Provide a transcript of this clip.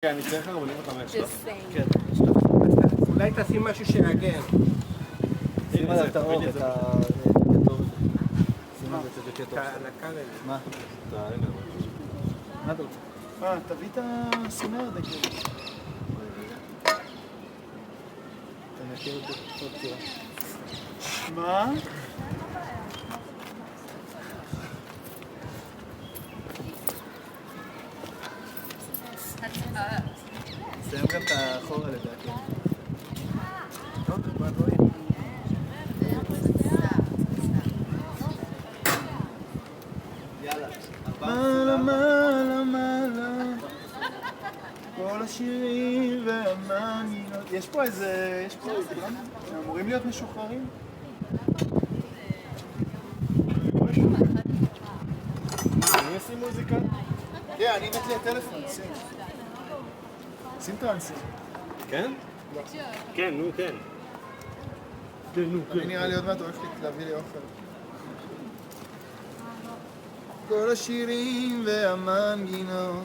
אני צריך הרמונים 5, לא? כן. אולי תשים משהו שיגן. שים עליו את האור, את הכתוב הזה. שים עליו את הז'קט אור. מה? מה אתה רוצה? תביא את הסינר דקל. אתה מכיר את עוד צורה. מה? נסיים גם את האחורה לדעתי. טוב, כבר רואים. יאללה. מעלה, מעלה, מעלה. כל השירים והמנגינות. יש פה איזה... יש פה איזה... אמורים להיות משוחררים? אני אשים מוזיקה? כן, אני מת לי הטלפון, שים. שים טרנסים. כן? כן, נו, כן. אני נראה לי עוד מעט הולך להביא לי אוכל. כל השירים והמנגינות